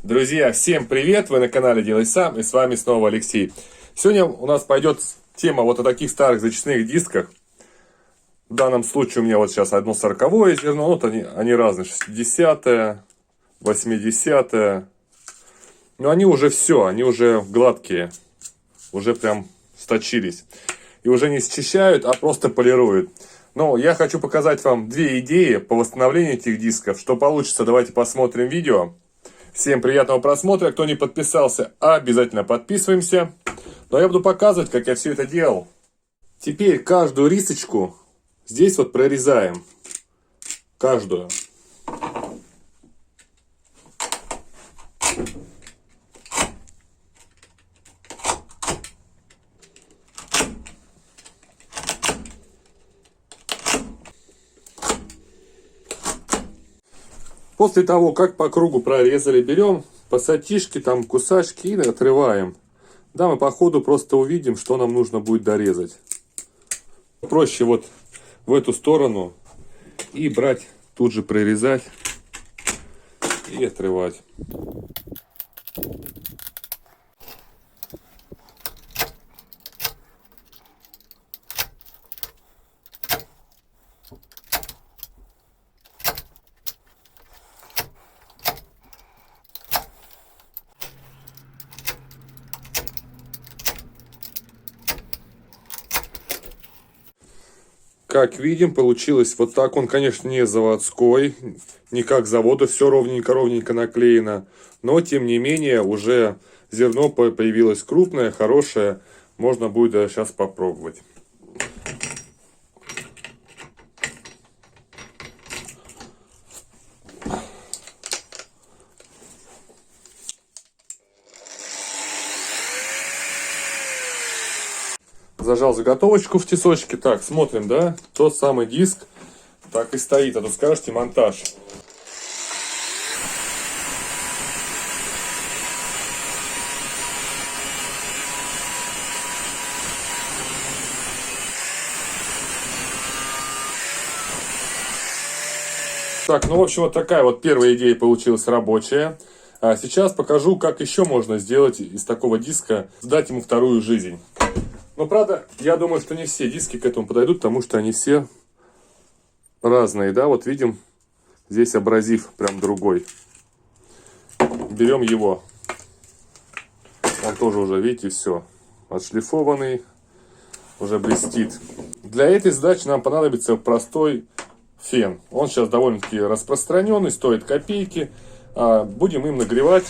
Друзья, всем привет! Вы на канале Делай Сам, и с вами снова Алексей. Сегодня у нас пойдет тема вот о таких старых зачистных дисках. В данном случае у меня вот сейчас одно 40-е зерно, вот они разные, 60-е, 80-е. Но они уже все, они уже гладкие, уже прям сточились. И уже не счищают, а просто полируют. Но я хочу показать вам две идеи по восстановлению этих дисков. Что получится, давайте посмотрим видео. Всем приятного просмотра. Кто не подписался, обязательно подписываемся. Но я буду показывать, как я все это делал. Теперь каждую рисочку здесь вот прорезаем. Каждую. После того, как по кругу прорезали, берем пассатижки, там кусачки и отрываем. Да, мы по ходу просто увидим, что нам нужно будет дорезать. Проще вот в эту сторону и брать, тут же прорезать и отрывать. Как видим, получилось вот так. Он, конечно, не заводской, не как завода, все ровненько-ровненько наклеено. Но, тем не менее, уже зерно появилось крупное, хорошее. Можно будет сейчас попробовать. Зажал заготовочку в тесочке. Так, смотрим, да? Тот самый диск так и стоит. А то скажете монтаж. Так, ну в общем вот такая вот первая идея получилась рабочая. А сейчас покажу, как еще можно сделать из такого диска, дать ему вторую жизнь. Но правда, я думаю, что не все диски к этому подойдут, потому что они все разные, да, вот видим, здесь абразив прям другой. Берем его, он тоже уже, видите, все, отшлифованный, уже блестит. Для этой задачи нам понадобится простой фен. Он сейчас довольно-таки распространенный, стоит копейки. Будем им нагревать.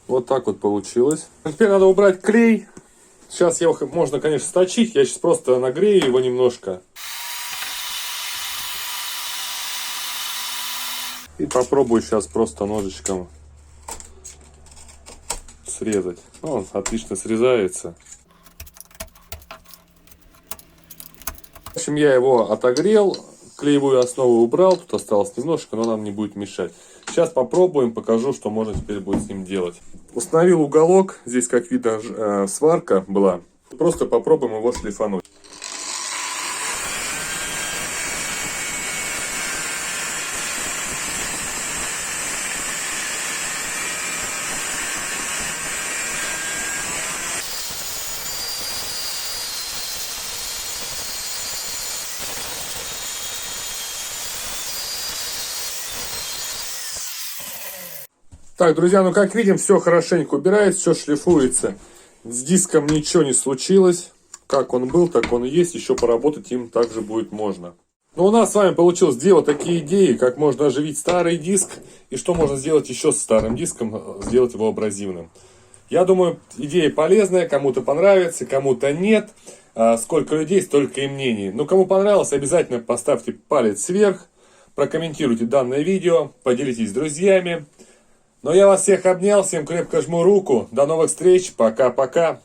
Вот так вот получилось. Теперь надо убрать клей. Сейчас его можно, конечно, сточить. Я сейчас просто нагрею его немножко. И попробую сейчас просто ножичком срезать. Он отлично срезается. В общем, я его отогрел. Клеевую основу убрал. Тут осталось немножко, но нам не будет мешать. Сейчас попробуем, покажу, что можно теперь будет с ним делать. Установил уголок. Здесь, как видно, сварка была. Просто попробуем его шлифануть. Так, друзья, ну как видим, все хорошенько убирается, все шлифуется. С диском ничего не случилось. Как он был, так он и есть. Еще поработать им также будет можно. Но у нас с вами получилось две вот такие идеи, как можно оживить старый диск и что можно сделать еще с старым диском, сделать его абразивным. Я думаю, идея полезная, кому-то понравится, кому-то нет. Сколько людей, столько и мнений. Но кому понравилось, обязательно поставьте палец вверх, прокомментируйте данное видео, поделитесь с друзьями. Но я вас всех обнял, всем крепко жму руку. До новых встреч, пока-пока.